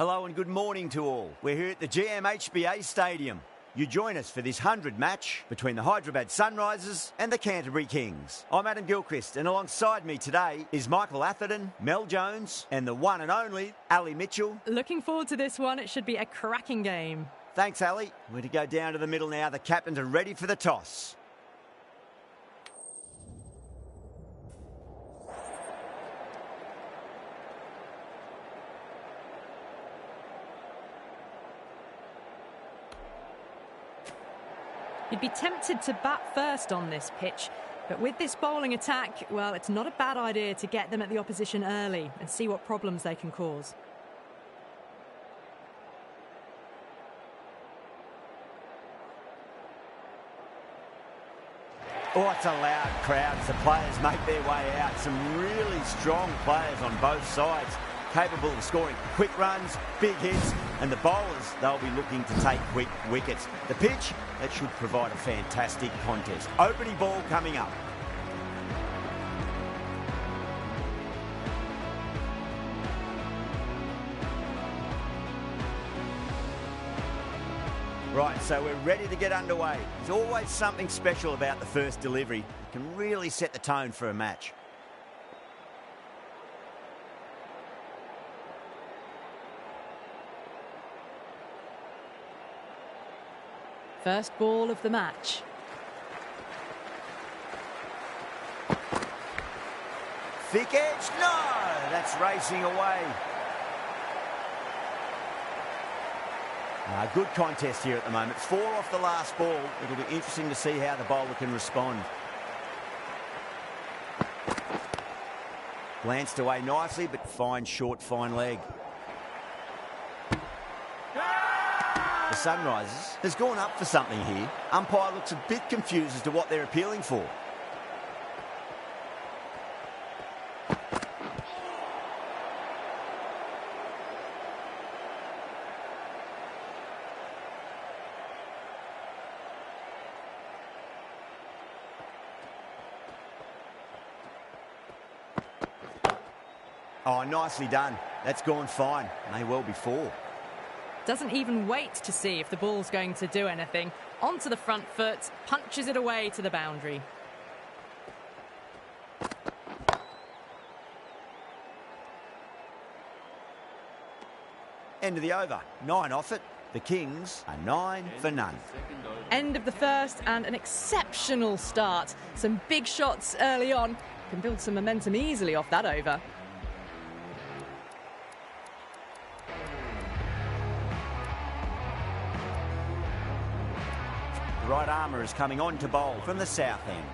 Hello and good morning to all. We're here at the GMHBA Stadium. You join us for this 100 match between the Hyderabad Sunrisers and the Canterbury Kings. I'm Adam Gilchrist, and alongside me today is Michael Atherton, Mel Jones and the one and only Ali Mitchell. Looking forward to this one. It should be a cracking game. Thanks, Ali. We're to go down to the middle now. The captains are ready for the toss. You'd be tempted to bat first on this pitch, but with this bowling attack, well, it's not a bad idea to get them at the opposition early and see what problems they can cause. Oh, it's a loud crowd as the players make their way out. Some really strong players on both sides, capable of scoring quick runs, big hits, and the bowlers, they'll be looking to take quick wickets. The pitch, that should provide a fantastic contest. Opening ball coming up. Right, so we're ready to get underway. There's always something special about the first delivery. It can really set the tone for a match. First ball of the match. Thick edge, no! That's racing away. Good contest here at the moment. 4 off the last ball. It'll be interesting to see how the bowler can respond. Glanced away nicely, but fine short, fine leg. The Sunrisers has gone up for something here. Umpire looks a bit confused as to what they're appealing for. Oh, nicely done. That's gone fine. May well be 4. Doesn't even wait to see if the ball's going to do anything. Onto the front foot, punches it away to the boundary. End of the over. 9 off it. The Kings are 9 for none. End of the first and an exceptional start. Some big shots early on. Can build some momentum easily off that over. The right armour is coming on to bowl from the south end.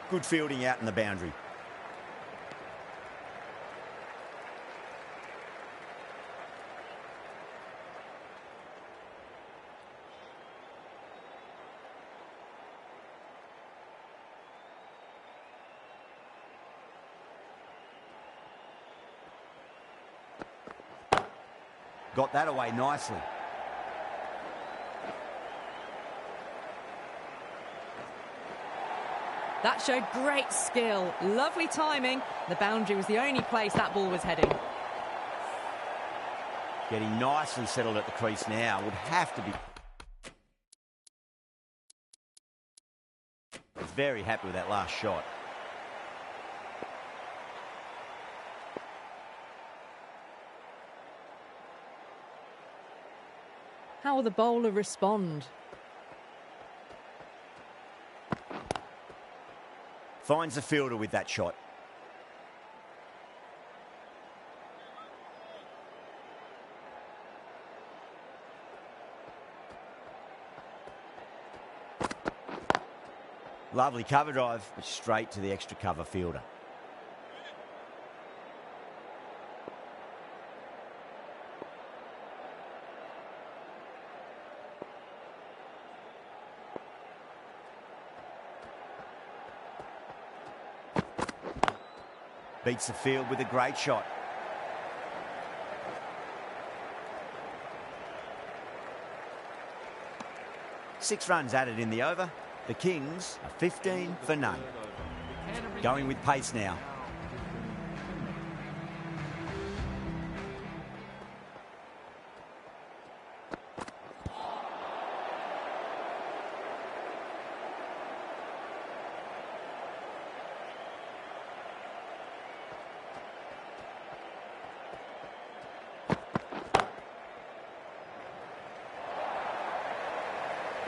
Good fielding out in the boundary. Got that away nicely. That showed great skill. Lovely timing. The boundary was the only place that ball was heading. Getting nicely settled at the crease now. Would have to be. Very happy with that last shot. How will the bowler respond? Finds the fielder with that shot. Lovely cover drive, but straight to the extra cover fielder. Beats the field with a great shot. 6 runs added in the over. The Kings are 15 for none. Going with pace now.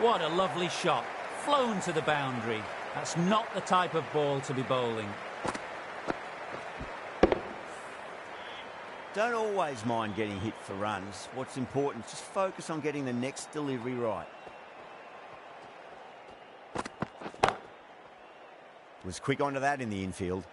What a lovely shot. Flown to the boundary. That's not the type of ball to be bowling. Don't always mind getting hit for runs. What's important is just focus on getting the next delivery right. Was quick onto that in the infield.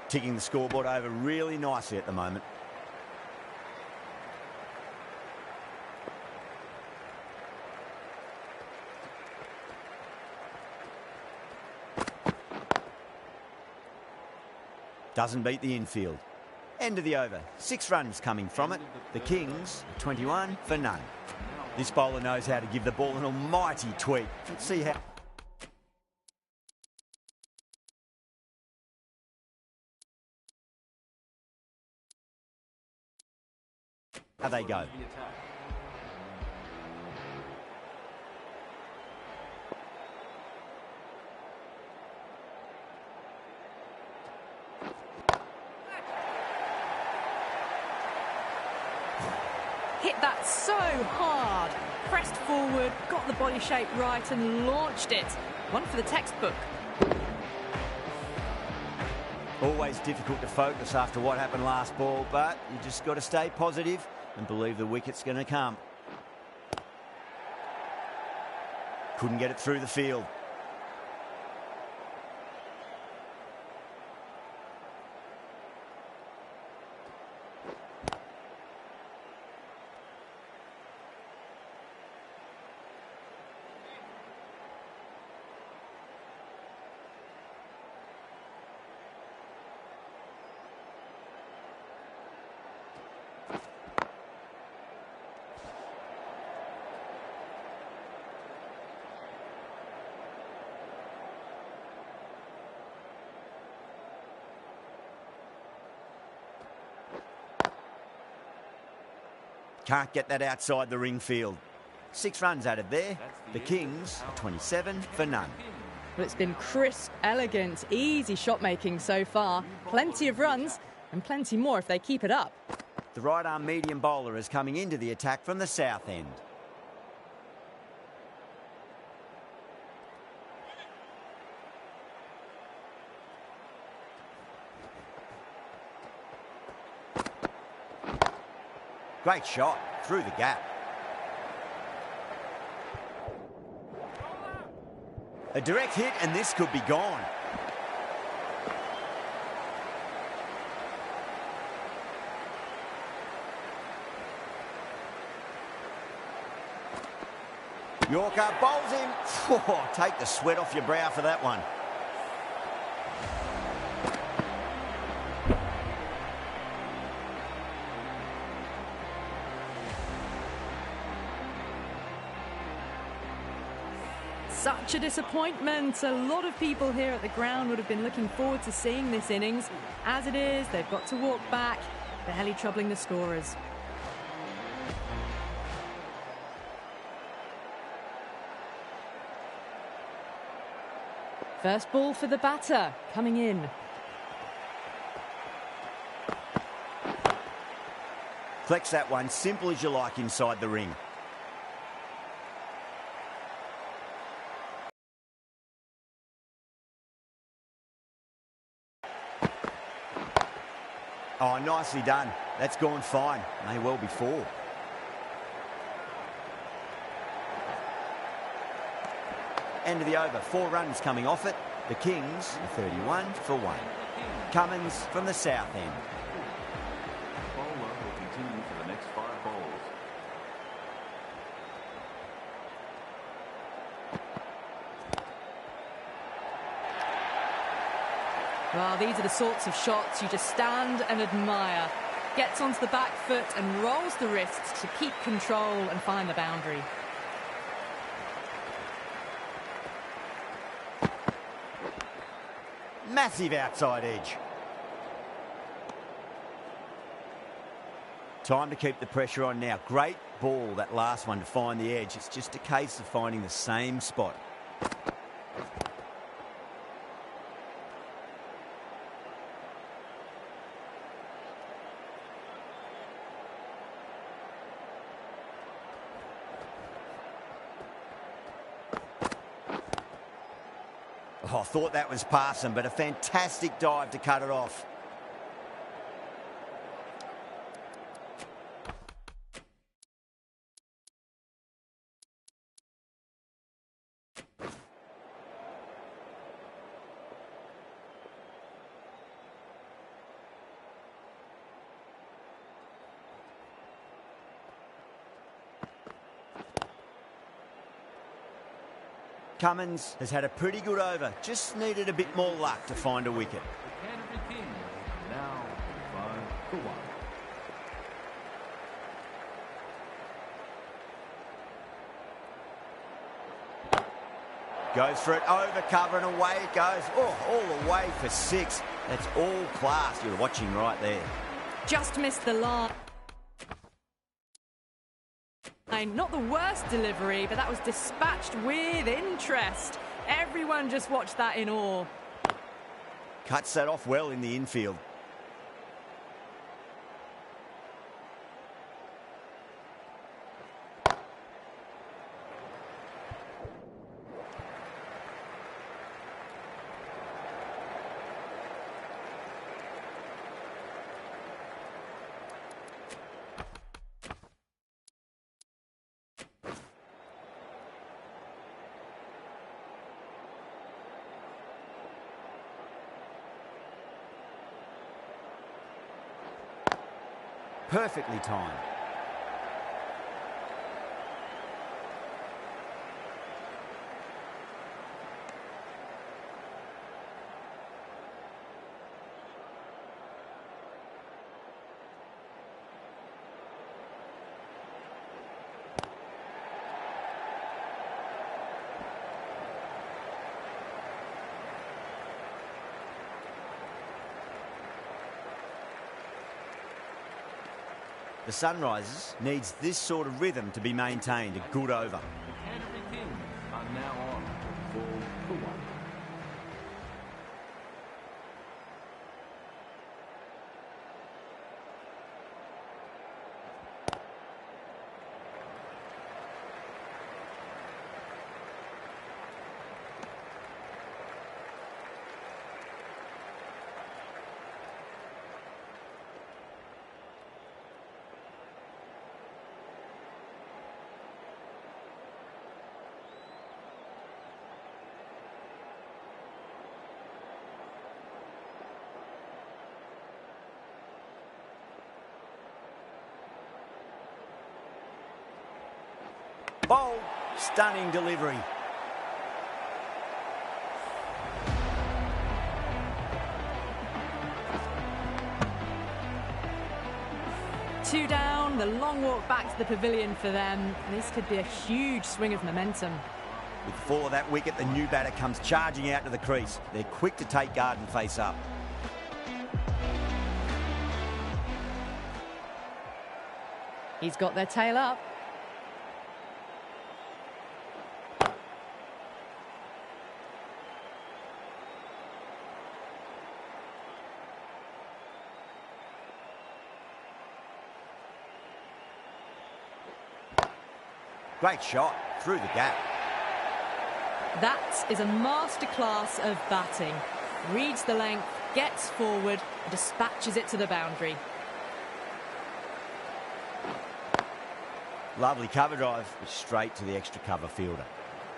Ticking the scoreboard over really nicely at the moment. Doesn't beat the infield. End of the over. 6 runs coming from it. The Kings are 21 for none. This bowler knows how to give the ball an almighty tweak. Let's see how they go. Hit that so hard. Pressed forward, got the body shape right and launched it. One for the textbook. Always difficult to focus after what happened last ball, but you just got to stay positive and believe the wicket's going to come. Couldn't get it through the field. Can't get that outside the ring field. 6 runs added there. The Kings are 27 for none. Well, it's been crisp, elegant, easy shot making so far. Plenty of runs and plenty more if they keep it up. The right-arm medium bowler is coming into the attack from the south end. Great shot through the gap. A direct hit and this could be gone. Yorker bowls him. Oh, take the sweat off your brow for that one. Such a disappointment. A lot of people here at the ground would have been looking forward to seeing this innings. As it is, they've got to walk back, barely troubling the scorers. First ball for the batter, coming in. Flex that one, simple as you like inside the ring. Oh, nicely done. That's gone fine. May well be 4. End of the over. 4 runs coming off it. The Kings are 31 for 1. Cummins from the south end. Well, these are the sorts of shots you just stand and admire. Gets onto the back foot and rolls the wrists to keep control and find the boundary. Massive outside edge. Time to keep the pressure on now. Great ball, that last one, to find the edge. It's just a case of finding the same spot. Oh, I thought that was passing, but a fantastic dive to cut it off. Cummins has had a pretty good over, just needed a bit more luck to find a wicket. The Canterbury Kings now 5 for 1. Goes for it, over cover, and away it goes. Oh, all the way for 6. That's all class. You're watching right there. Just missed the line. Not the worst delivery, but that was dispatched with interest. Everyone just watched that in awe. Cuts that off well in the infield. Perfectly timed. The Sunrisers needs this sort of rhythm to be maintained. A good over. The Canterbury Kings are now on 4 for 1. Bold, stunning delivery. Two down, the long walk back to the pavilion for them. This could be a huge swing of momentum. With 4 of that wicket, the new batter comes charging out to the crease. They're quick to take guard and face up. He's got their tail up. Great shot through the gap. That is a masterclass of batting. Reads the length, gets forward, and dispatches it to the boundary. Lovely cover drive, straight to the extra cover fielder.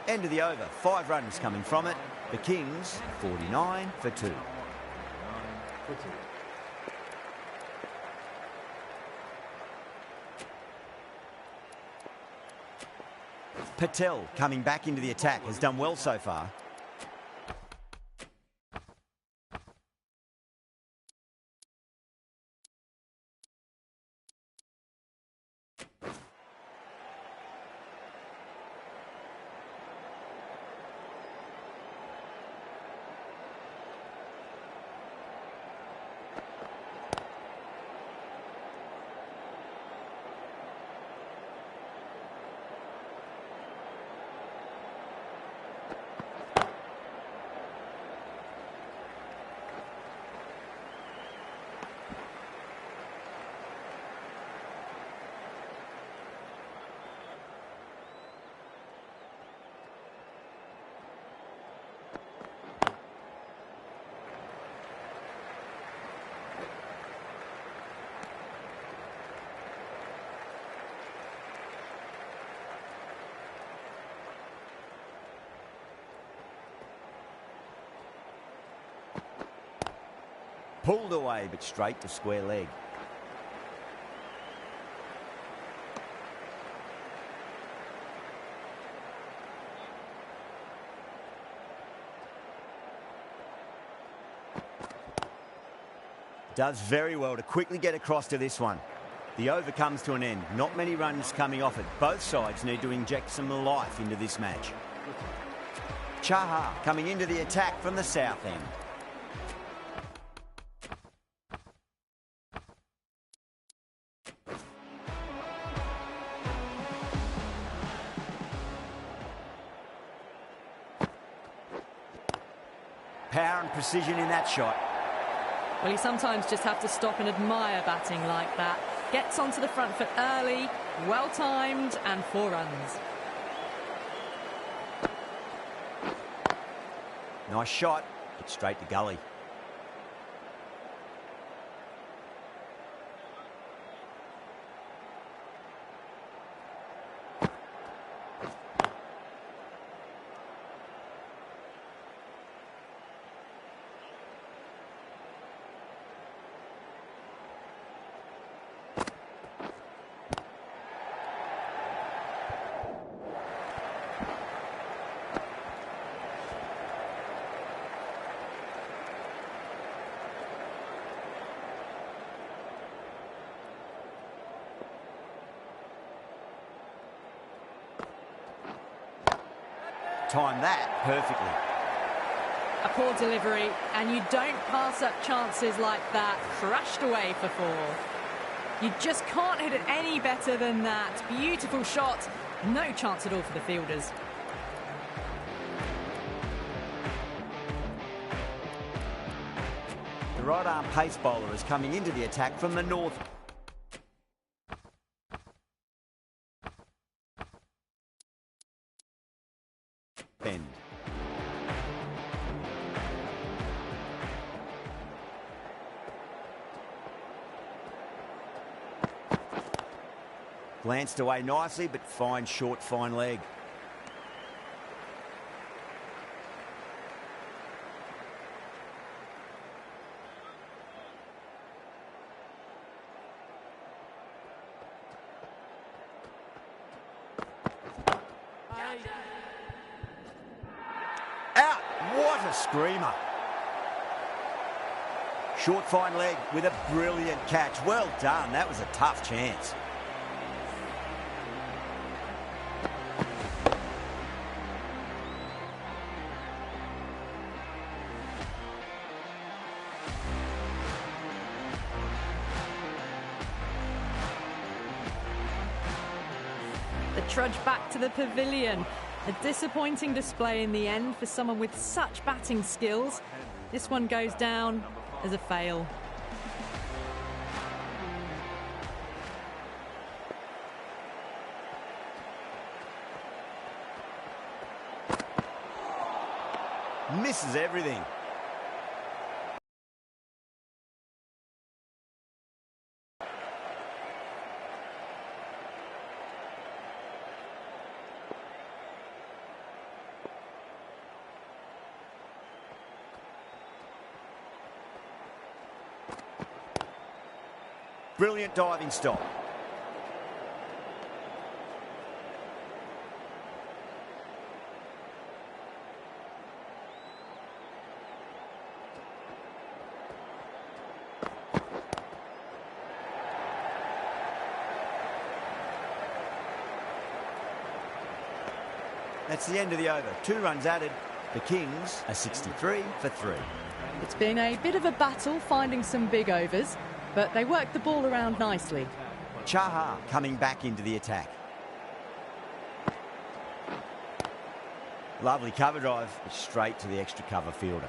End of the over, 5 runs coming from it. The Kings, 49 for 2. 9 for 2. Patel, coming back into the attack, has done well so far. Pulled away, but straight to square leg. Does very well to quickly get across to this one. The over comes to an end. Not many runs coming off it. Both sides need to inject some life into this match. Srh coming into the attack from the south end. Power and precision in that shot. Well, you sometimes just have to stop and admire batting like that. Gets onto the front foot early, well-timed, and 4 runs. Nice shot, but straight to gully. Timed that perfectly. A poor delivery, and you don't pass up chances like that. Crushed away for 4. You just can't hit it any better than that. Beautiful shot. No chance at all for the fielders. The right-arm pace bowler is coming into the attack from the north. End. Glanced away nicely, but fine short, fine leg. Out! What a screamer! Short, fine leg with a brilliant catch. Well done. That was a tough chance. The trudge back to the pavilion. A disappointing display in the end for someone with such batting skills. This one goes down as a fail. Misses everything. Brilliant diving stop. That's the end of the over. 2 runs added. The Kings are 63 for 3. It's been a bit of a battle finding some big overs, but they worked the ball around nicely. Srh coming back into the attack. Lovely cover drive, but straight to the extra cover fielder.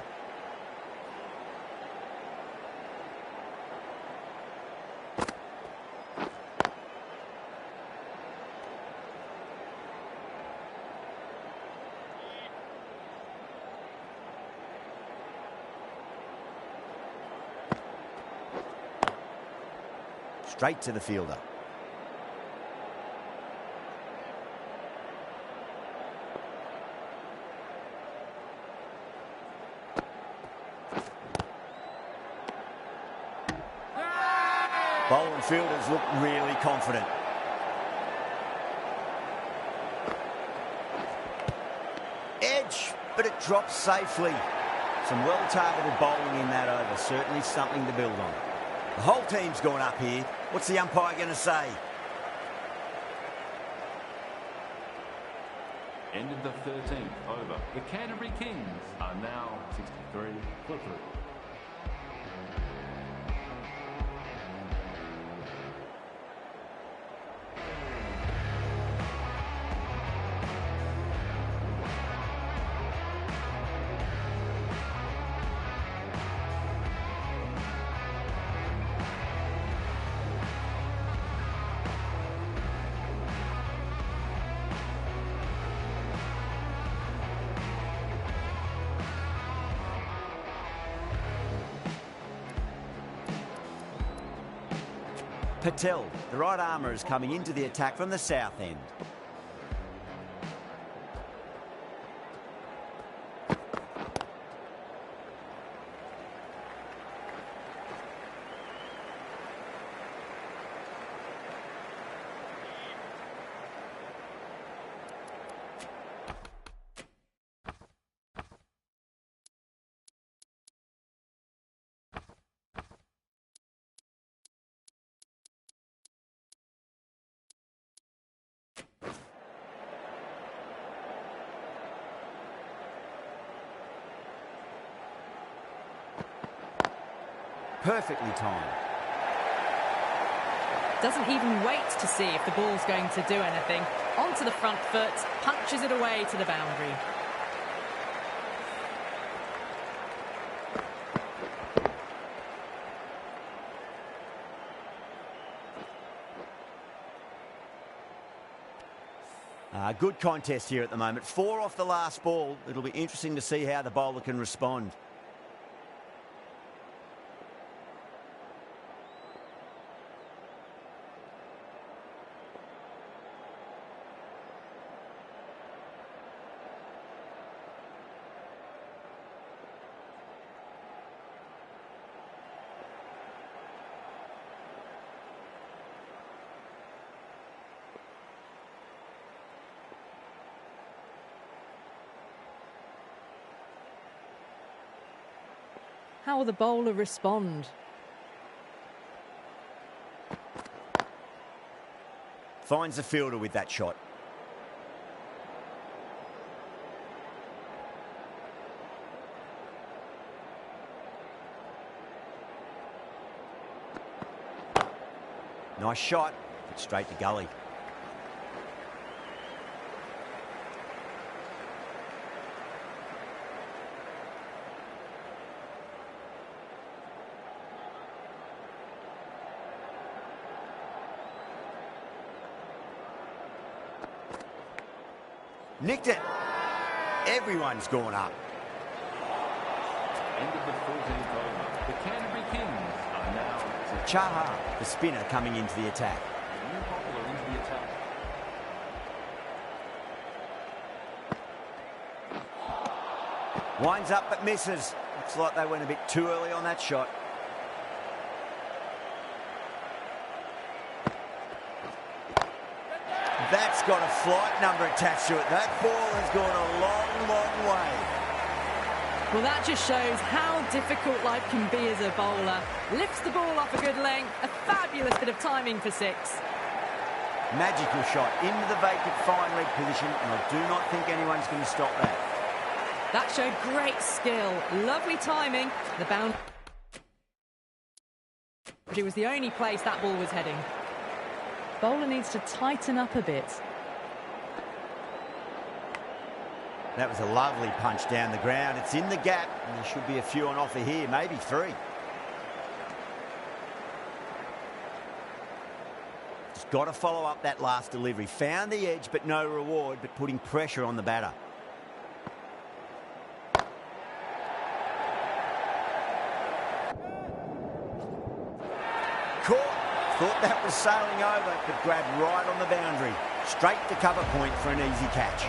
Straight to the fielder. Bowling fielders look really confident. Edge, but it drops safely. Some well-targeted bowling in that over. Certainly something to build on. The whole team's gone up here. What's the umpire going to say? End of the 13th over. The Canterbury Kings are now 63 for 3. Patel, the right armour, is coming into the attack from the south end. Perfectly timed. Doesn't even wait to see if the ball's going to do anything. Onto the front foot, punches it away to the boundary. Good contest here at the moment. 4 off the last ball. It'll be interesting to see how the bowler can respond. How will the bowler respond? Finds the fielder with that shot. Nice shot, but straight to gully. Nicked it. Everyone's gone up. End of the 14th over. The Canterbury Kings are now... Srh, the spinner, coming into the attack. New bowler into the attack. Winds up but misses. Looks like they went a bit too early on that shot. That's got a flight number attached to it. That ball has gone a long, long way. Well, that just shows how difficult life can be as a bowler. Lifts the ball off a good length. A fabulous bit of timing for 6. Magical shot into the vacant fine leg position, and I do not think anyone's going to stop that. That showed great skill. Lovely timing. The boundary was the only place that ball was heading. Bowler needs to tighten up a bit. That was a lovely punch down the ground. It's in the gap, and there should be a few on offer here, maybe 3. Just got to follow up that last delivery. Found the edge, but no reward, but putting pressure on the batter. Caught. Thought that was sailing over, but grabbed right on the boundary. Straight to cover point for an easy catch.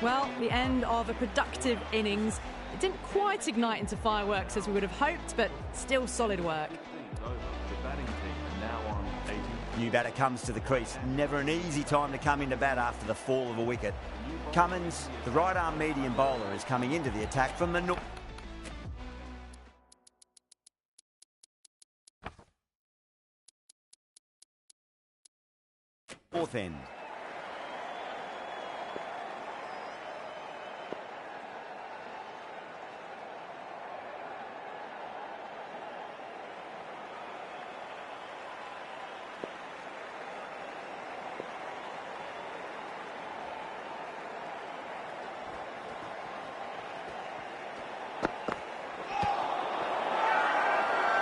Well, the end of a productive innings. It didn't quite ignite into fireworks as we would have hoped, but still solid work. Over. The batting team now on 80. New batter comes to the crease. Never an easy time to come into bat after the fall of a wicket. Cummins, the right-arm medium bowler, is coming into the attack from the north. Fourth end.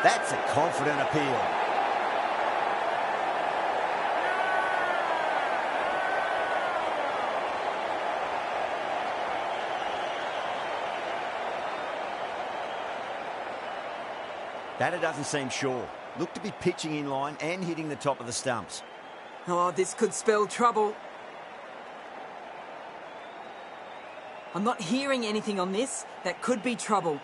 That's a confident appeal. Batter doesn't seem sure. Looked to be pitching in line and hitting the top of the stumps. Oh, this could spell trouble. I'm not hearing anything on this. That could be trouble.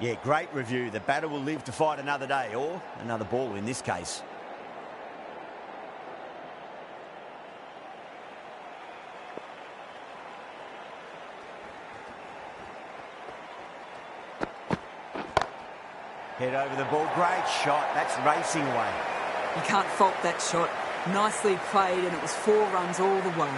Yeah, great review. The batter will live to fight another day, or another ball in this case. Head over the ball. Great shot. That's racing away. You can't fault that shot. Nicely played, and it was 4 runs all the way.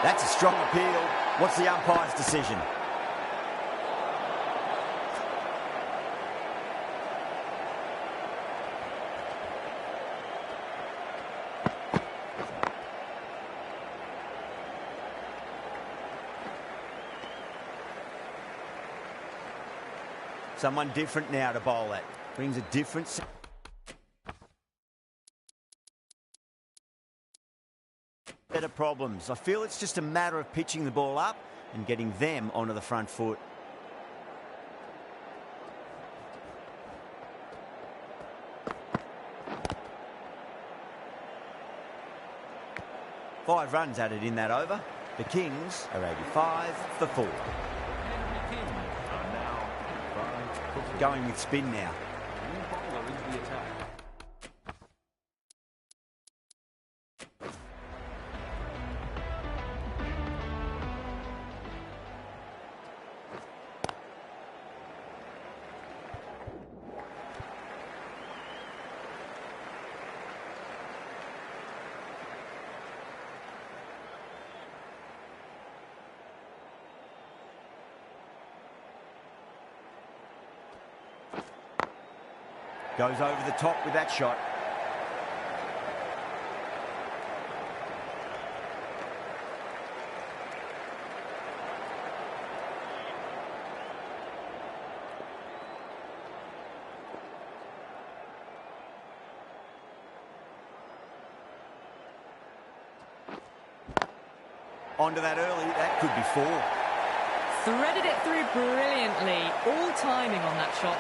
That's a strong appeal. What's the umpire's decision? Someone different now to bowl at. Brings a different... better problems. I feel it's just a matter of pitching the ball up and getting them onto the front foot. Five runs added in that over. The Kings are 85 for 4. Going with spin now. New bowler into the attack. Goes over the top with that shot. Onto that early, that could be 4. Threaded it through brilliantly. All timing on that shot.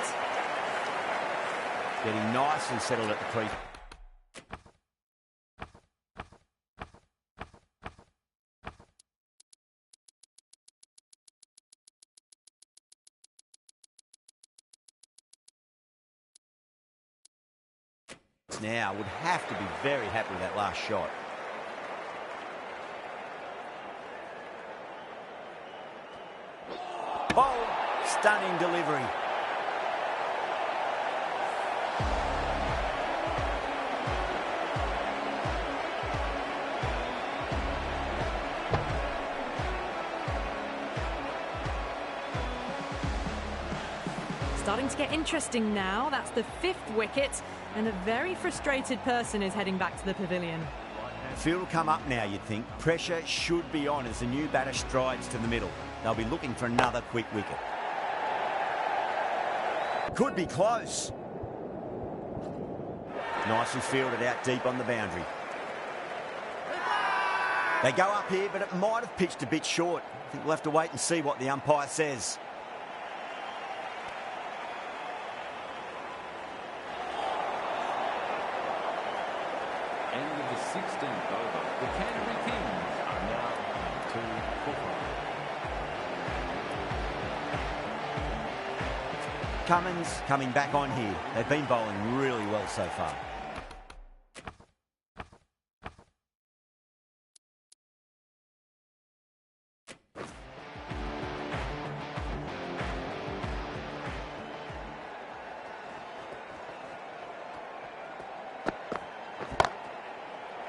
Getting nicely settled at the crease. Now would have to be very happy with that last shot. Oh, stunning delivery. Starting to get interesting now. That's the 5th wicket, and a very frustrated person is heading back to the pavilion. The field will come up now, you'd think. Pressure should be on as the new batter strides to the middle. They'll be looking for another quick wicket. Could be close. Nicely fielded out deep on the boundary. They go up here, but it might have pitched a bit short. I think we'll have to wait and see what the umpire says. End of the 16th over. The Canterbury Kings are now 2-4. Cummins coming back on here. They've been bowling really well so far.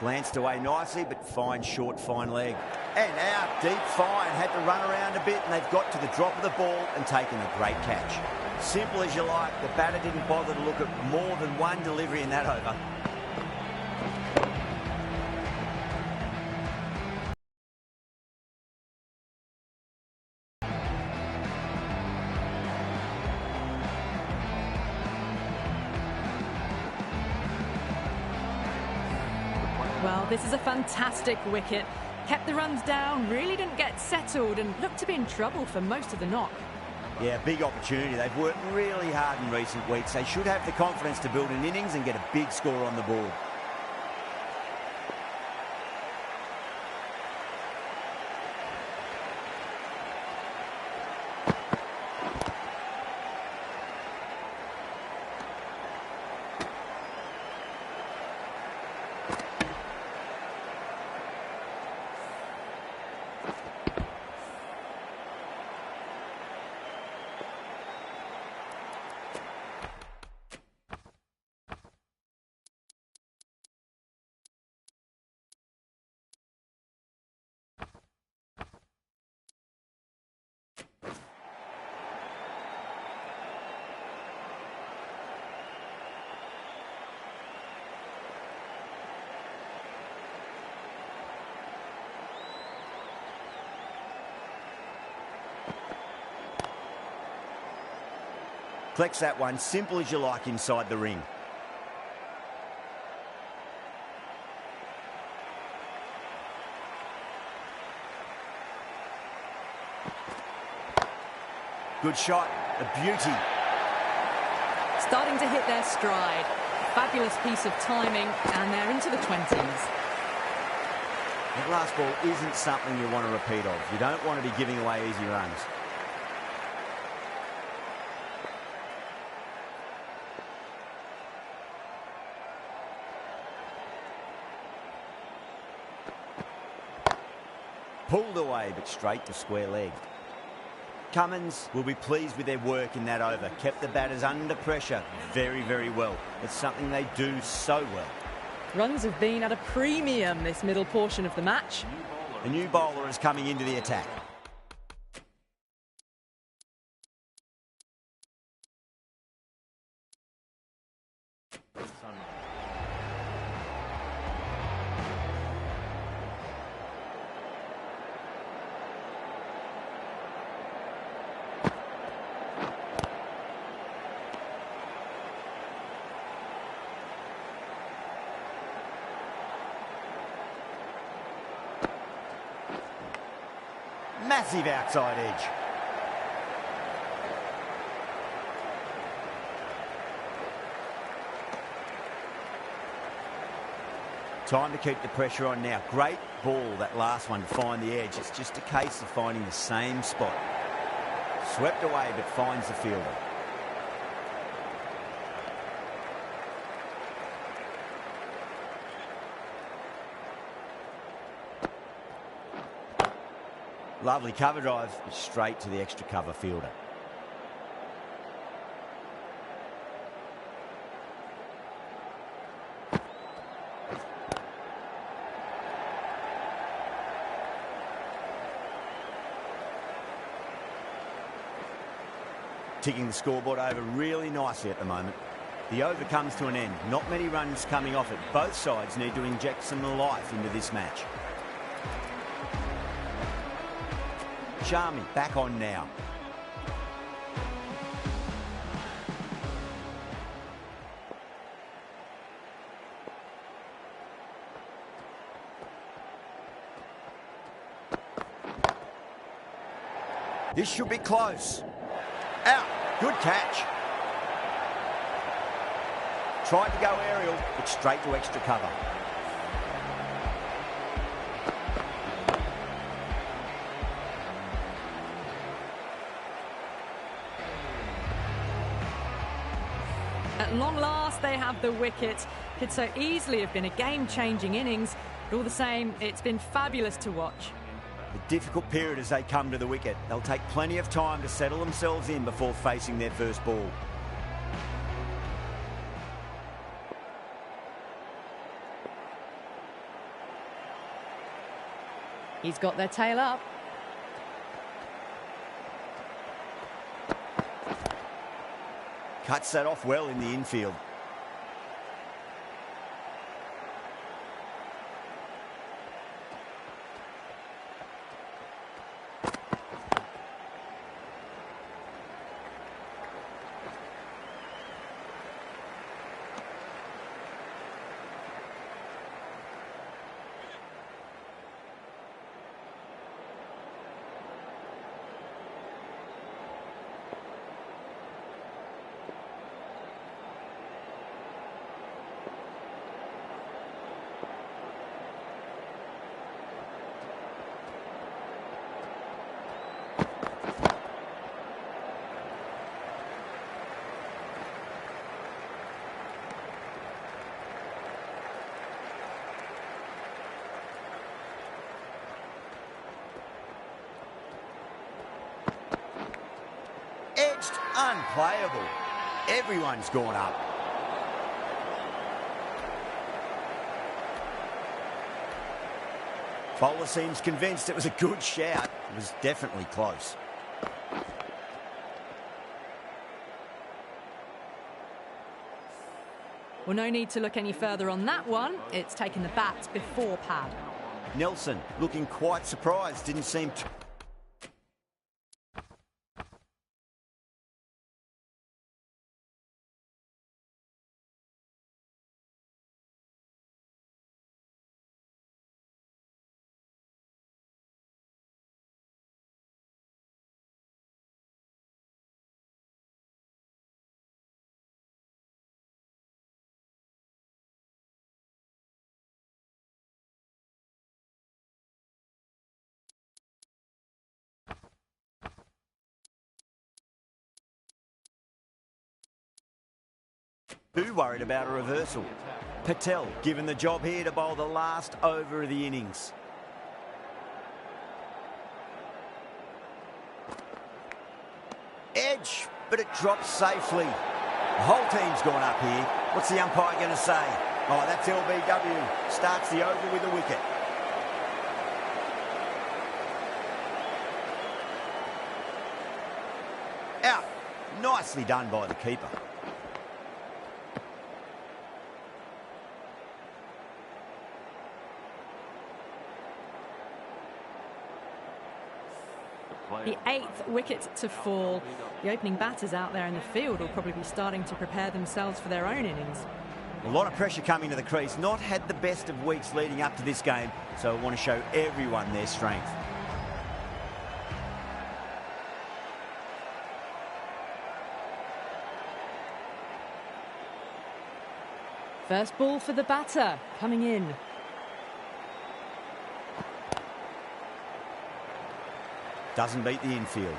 Glanced away nicely, but fine short, fine leg. And out, deep fine. Had to run around a bit, and they've got to the drop of the ball and taken a great catch. Simple as you like. The batter didn't bother to look at more than one delivery in that over. Well, this is a fantastic wicket. Kept the runs down, really didn't get settled and looked to be in trouble for most of the knock. Yeah, big opportunity. They've worked really hard in recent weeks. They should have the confidence to build an innings and get a big score on the board. Flex that one, simple as you like inside the ring. Good shot, a beauty. Starting to hit their stride. Fabulous piece of timing, and they're into the 20s. That last ball isn't something you want to repeat of. You don't want to be giving away easy runs. Pulled away, but straight to square leg. Cummins will be pleased with their work in that over. Kept the batters under pressure very, very well. It's something they do so well. Runs have been at a premium this middle portion of the match. A new bowler is coming into the attack. Massive outside edge. Time to keep the pressure on now. Great ball, that last one, to find the edge. It's just a case of finding the same spot. Swept away, but finds the fielder. Lovely cover drive, straight to the extra cover fielder. Ticking the scoreboard over really nicely at the moment. The over comes to an end. Not many runs coming off it. Both sides need to inject some life into this match. Charmy back on now. This should be close. Out. Good catch. Tried to go aerial, but straight to extra cover. At long last, they have the wicket. Could so easily have been a game-changing innings, but all the same, it's been fabulous to watch. A difficult period as they come to the wicket. They'll take plenty of time to settle themselves in before facing their first ball. He's got their tail up. Cuts that off well in the infield. Edged, unplayable. Everyone's gone up. Bowler seems convinced it was a good shout. It was definitely close. Well, no need to look any further on that one. It's taken the bat before pad. Nelson looking quite surprised. Didn't seem to... Too worried about a reversal. Patel given the job here to bowl the last over of the innings. Edge, but it drops safely. The whole team's gone up here. What's the umpire going to say? Oh, that's LBW. Starts the over with a wicket. Out. Nicely done by the keeper. The 8th wicket to fall. The opening batters out there in the field will probably be starting to prepare themselves for their own innings. A lot of pressure coming to the crease. Not had the best of weeks leading up to this game, so I want to show everyone their strength. First ball for the batter, coming in. Doesn't beat the infield.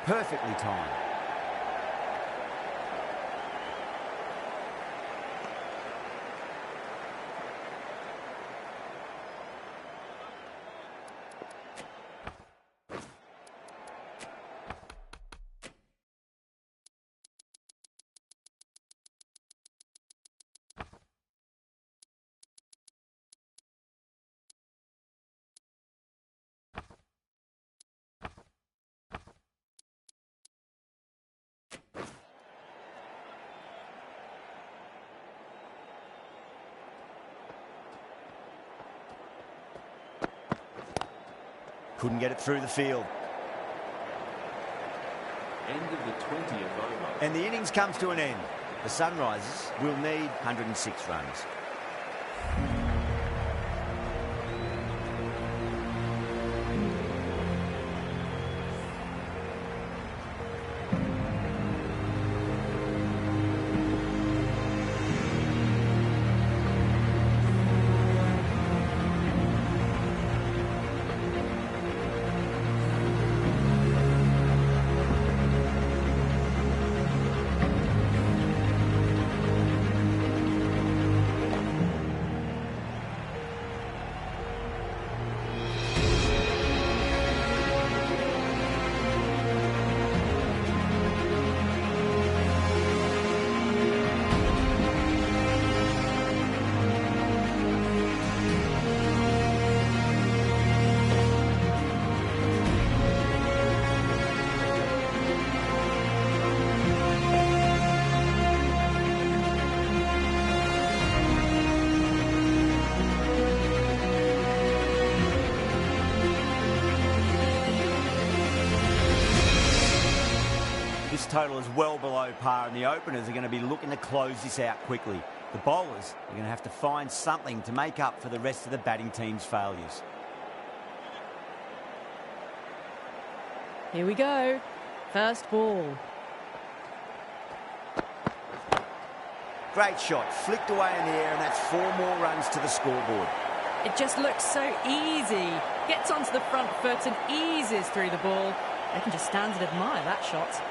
Perfectly timed. Couldn't get it through the field. End of the 20th over. And the innings comes to an end. The Sunrisers will need 106 runs. This total is well below par, and the openers are going to be looking to close this out quickly. The bowlers are going to have to find something to make up for the rest of the batting team's failures. Here we go. First ball. Great shot, flicked away in the air, and that's 4 more runs to the scoreboard. It just looks so easy. Gets onto the front foot and eases through the ball. They can just stand and admire that shot.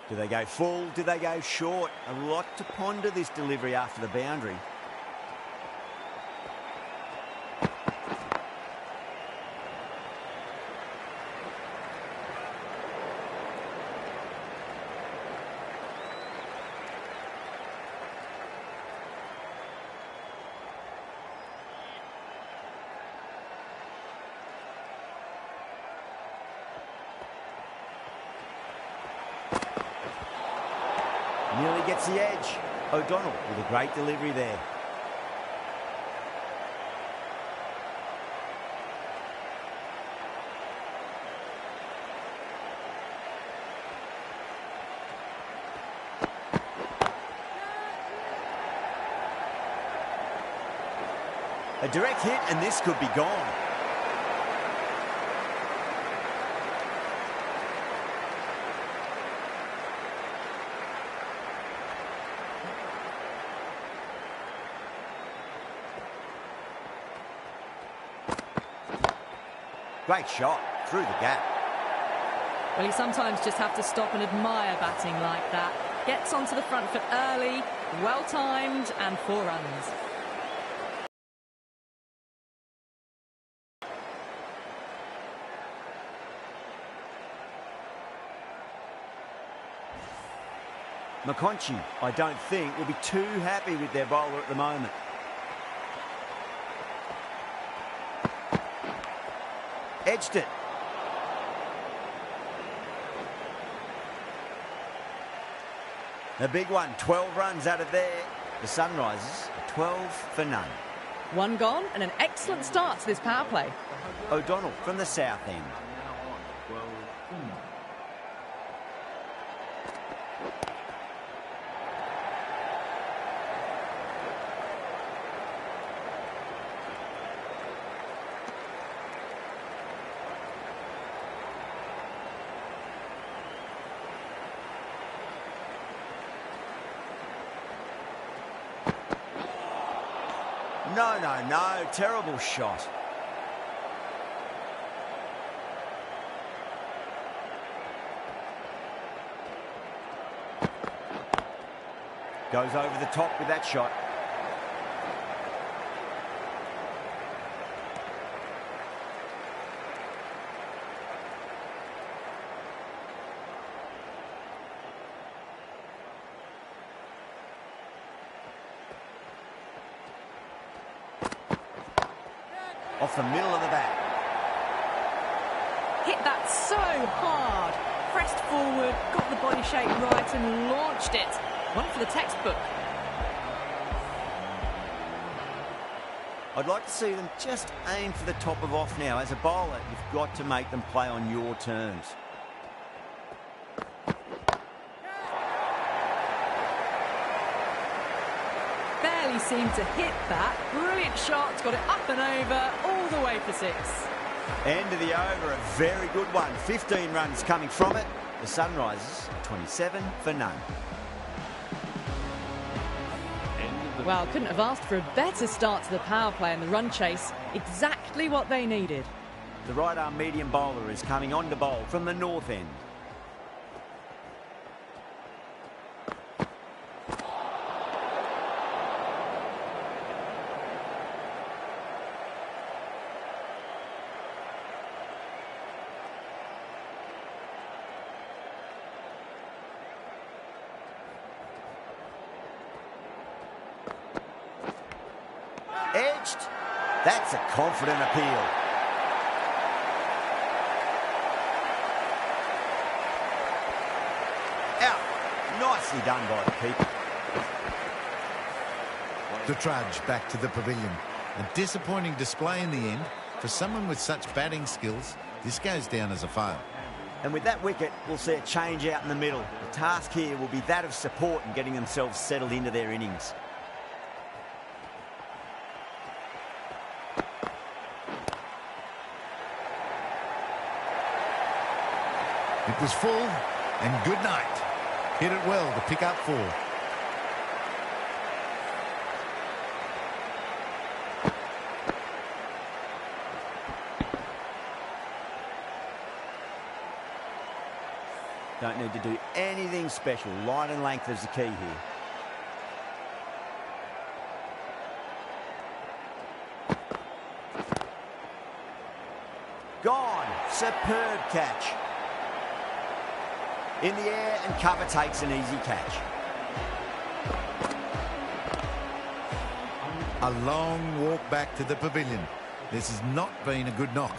Do they go full? Do they go short? A lot to ponder this delivery after the boundary. Nearly gets the edge. O'Donnell with a great delivery there. A direct hit and this could be gone. Great shot through the gap. Well, you sometimes just have to stop and admire batting like that. Gets onto the front foot early, well-timed, and 4 runs. McConchie, I don't think, will be too happy with their bowler at the moment. Edged it. A big one, 12 runs out of there. The Sunrisers, 12 for none. 1 gone and an excellent start to this power play. O'Donnell from the south end. Now on 12. No, terrible shot. Goes over the top with that shot. Off the middle of the bat. Hit that so hard. pressed forward, got the body shape right and launched it. One for the textbook. I'd like to see them just aim for the top of off now. As a bowler, you've got to make them play on your terms. Barely seemed to hit that. Brilliant shot, got it up and over, all the way for 6. End of the over, a very good one. 15 runs coming from it. The Sunrisers, 27 for none. Well, couldn't have asked for a better start to the power play and the run chase. Exactly what they needed. The right-arm medium bowler is coming on to bowl from the north end. Edged. That's a confident appeal. Out. Nicely done by the keeper. The trudge back to the pavilion. A disappointing display in the end. For someone with such batting skills, this goes down as a fail. And with that wicket, we'll see a change out in the middle. The task here will be that of support and getting themselves settled into their innings. It was full, and good night. Hit it well to pick up 4. Don't need to do anything special. Line and length is the key here. Gone. Superb catch. In the air and cover takes an easy catch. A long walk back to the pavilion. This has not been a good knock.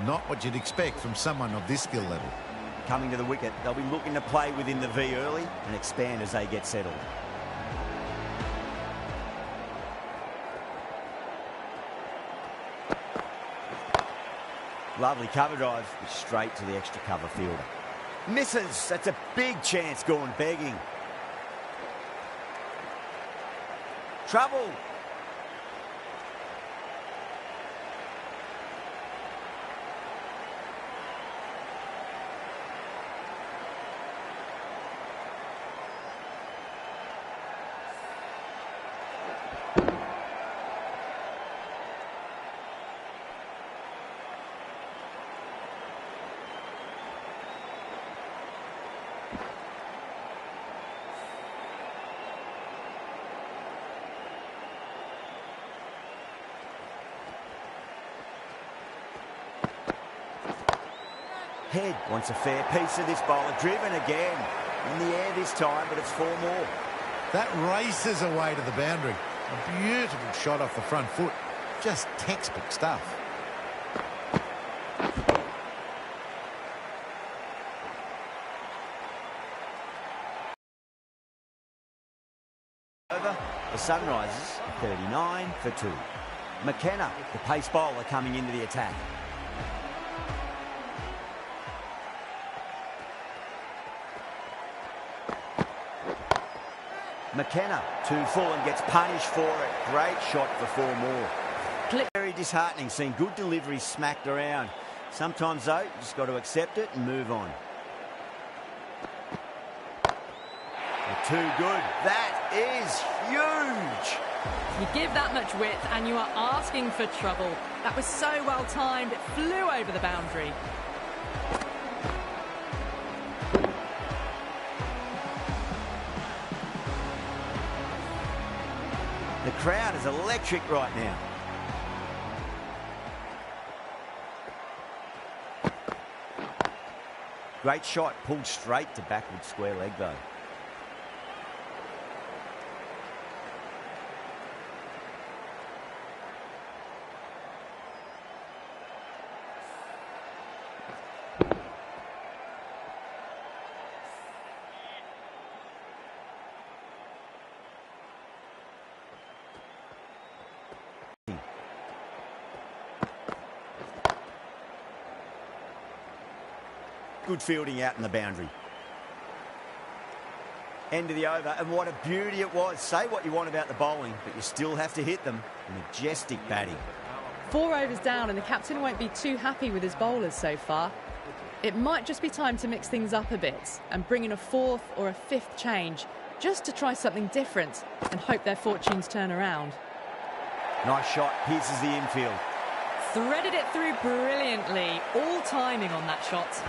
Not what you'd expect from someone of this skill level. Coming to the wicket, they'll be looking to play within the V early and expand as they get settled. Lovely cover drive, straight to the extra cover fielder. Misses. That's a big chance gone begging. Trouble. Head wants a fair piece of this bowler. Driven again. In the air this time, but it's 4 more. That races away to the boundary. A beautiful shot off the front foot. Just textbook stuff. Over. The Sunrisers, 39 for 2. McKenna, the pace bowler, coming into the attack. McKenna, 2 full and gets punished for it. Great shot for 4 more. Very disheartening, seeing good deliveries smacked around. Sometimes, though, you just got to accept it and move on. They're too good. That is huge. You give that much width and you are asking for trouble. That was so well timed, it flew over the boundary. The crowd is electric right now. Great shot, pulled straight to backward square leg though. good fielding out in the boundary. End of the over, and what a beauty it was. Say what you want about the bowling, but you still have to hit them. Majestic batting. 4 overs down, and the captain won't be too happy with his bowlers so far. It might just be time to mix things up a bit and bring in a 4th or a 5th change, just to try something different and hope their fortunes turn around. Nice shot, pierces the infield. Threaded it through brilliantly, all timing on that shot.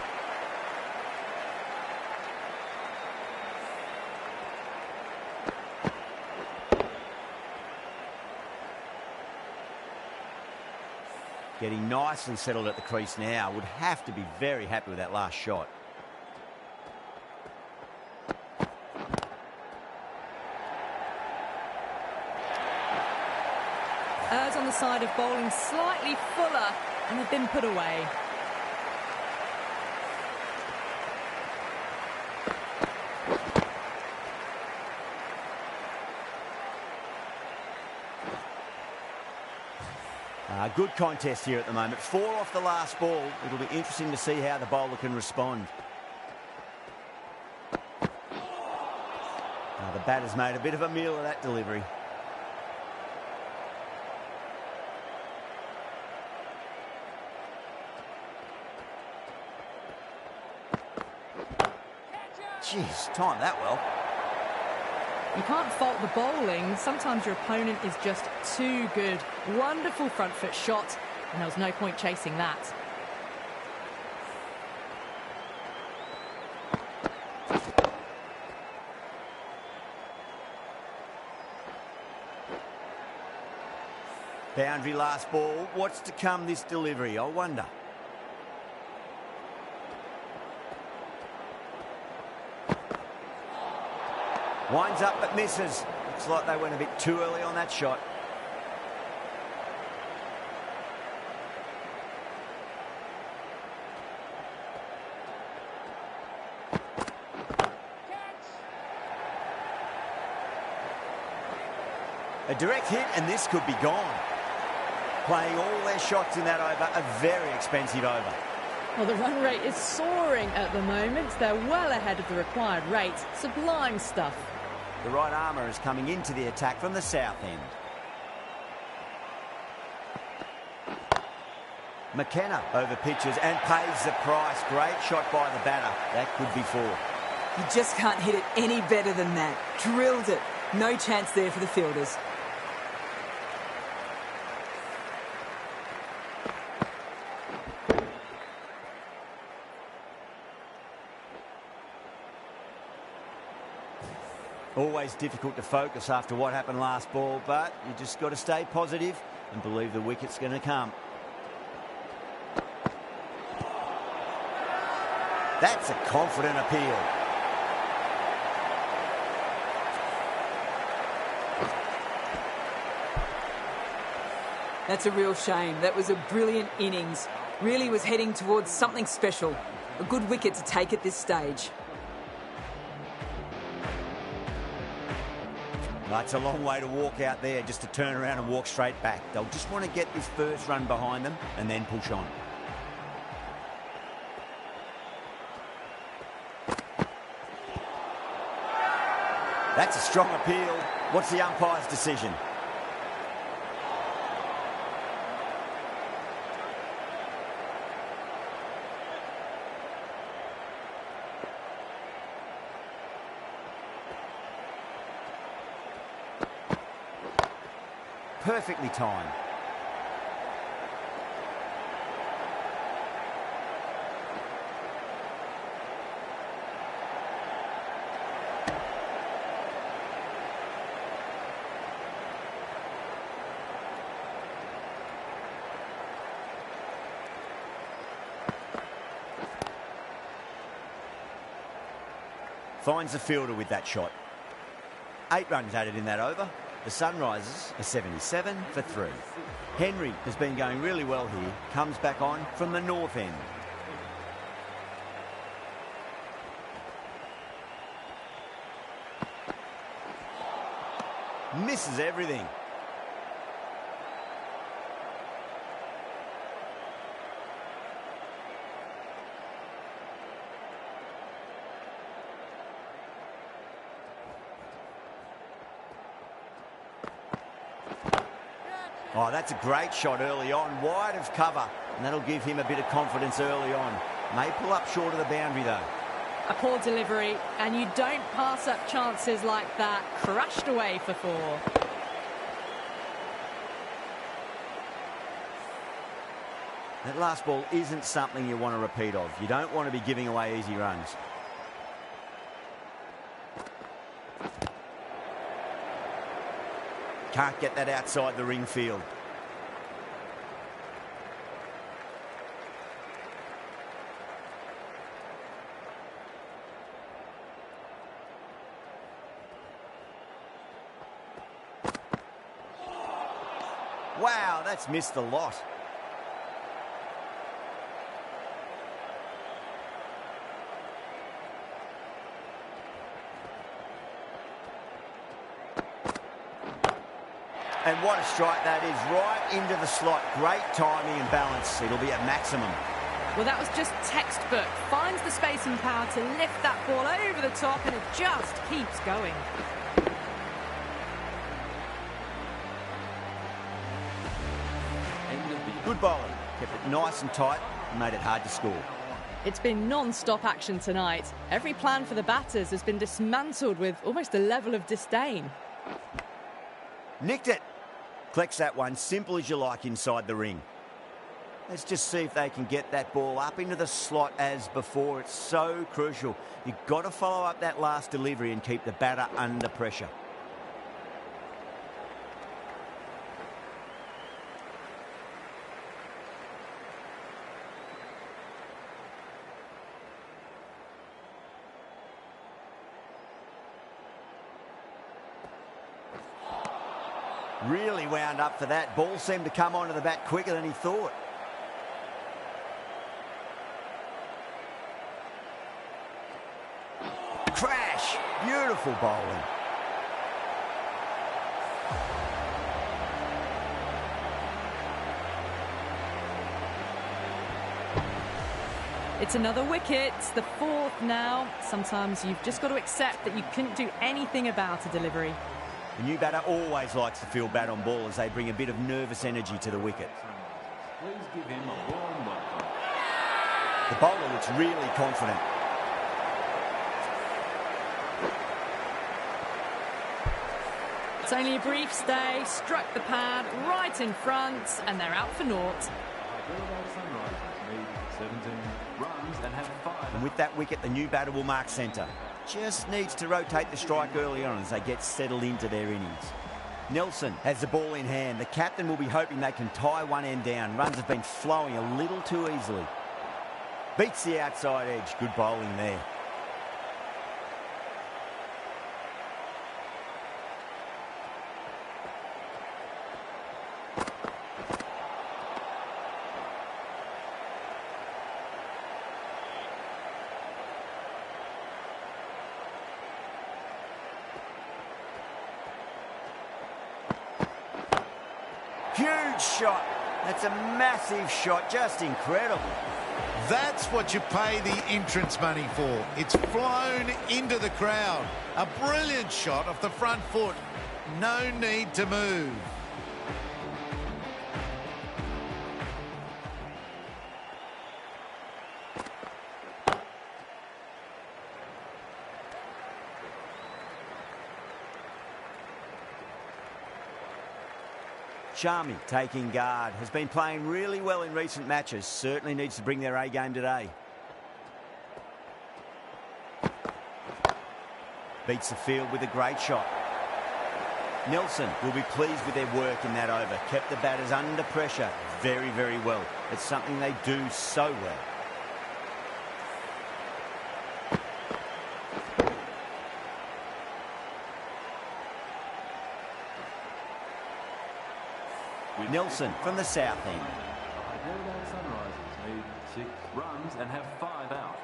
Getting nice and settled at the crease now. Would have to be very happy with that last shot. Errs on the side of bowling slightly fuller, and they've been put away. Good contest here at the moment. 4 off the last ball. It'll be interesting to see how the bowler can respond. The batter's made a bit of a meal of that delivery. Jeez, timed that well. You can't fault the bowling. Sometimes your opponent is just too good. Wonderful front foot shot, and there was no point chasing that. Boundary last ball. What's to come this delivery, I wonder. Winds up but misses. Looks like they went a bit too early on that shot. A direct hit, and this could be gone. Playing all their shots in that over, a very expensive over. Well, the run rate is soaring at the moment. They're well ahead of the required rate. Sublime stuff. The right armour is coming into the attack from the south end. McKenna over pitches and pays the price. Great shot by the batter. That could be 4. You just can't hit it any better than that. Drilled it. No chance there for the fielders. Always difficult to focus after what happened last ball, but you just got to stay positive and believe the wicket's going to come. That's a confident appeal. That's a real shame. That was a brilliant innings. Really was heading towards something special. A good wicket to take at this stage. It's a long way to walk out there just to turn around and walk straight back. They'll just want to get this first run behind them and then push on. That's a strong appeal. What's the umpire's decision? Perfectly timed. Finds the fielder with that shot. 8 runs added in that over. The Sunrisers are 77 for 3. Henry has been going really well here. Comes back on from the north end. Misses everything. Oh, that's a great shot early on, wide of cover, and that'll give him a bit of confidence early on. May pull up short of the boundary, though. A poor delivery, and you don't pass up chances like that. Crushed away for 4. That last ball isn't something you want to repeat of. You don't want to be giving away easy runs. Can't get that outside the ring field. Wow, that's missed a lot. And what a strike that is, right into the slot. Great timing and balance. It'll be at maximum. Well, that was just textbook. Finds the space and power to lift that ball over the top, and it just keeps going. Good bowling. Kept it nice and tight and made it hard to score. It's been non-stop action tonight. Every plan for the batters has been dismantled with almost a level of disdain. Nicked it. Collects that one, simple as you like, inside the ring. Let's just see if they can get that ball up into the slot as before. It's so crucial. You've got to follow up that last delivery and keep the batter under pressure. Really wound up for that. Ball seemed to come onto the bat quicker than he thought. Crash! Beautiful bowling. It's another wicket. It's the 4th now. Sometimes you've just got to accept that you couldn't do anything about a delivery. The new batter always likes to feel bat on ball as they bring a bit of nervous energy to the wicket. Please give him a warm welcome. The bowler looks really confident. It's only a brief stay, struck the pad right in front, and they're out for naught. And with that wicket, the new batter will mark centre. Just needs to rotate the strike early on as they get settled into their innings. Nelson has the ball in hand. The captain will be hoping they can tie one end down. Runs have been flowing a little too easily. Beats the outside edge. Good bowling there. Huge shot. That's a massive shot. Just incredible. That's what you pay the entrance money for. It's flown into the crowd. A brilliant shot off the front foot. No need to move. Sharmy taking guard. Has been playing really well in recent matches. Certainly needs to bring their A game today. Beats the field with a great shot. Nelson will be pleased with their work in that over. Kept the batters under pressure very, very well. It's something they do so well. Nelson from the south end. Sunrisers need 6 runs and have 5 out.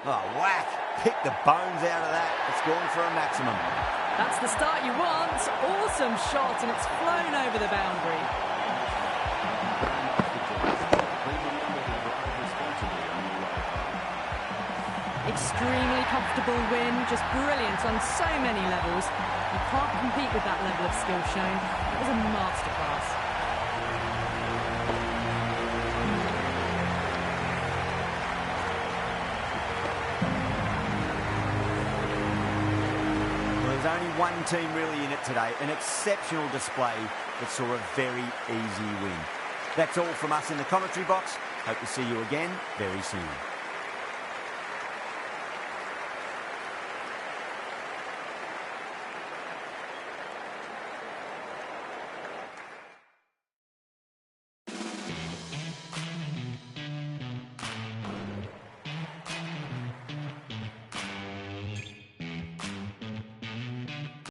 Oh, whack. Pick the bones out of that. It's gone for a maximum. That's the start you want. Awesome shot, and it's flown over the boundary. extremely comfortable win, just brilliant on so many levels. You can't compete with that level of skill shown. It was a masterclass. There's only one team really in it today, an exceptional display that saw a very easy win. That's all from us in the commentary box. Hope to see you again very soon.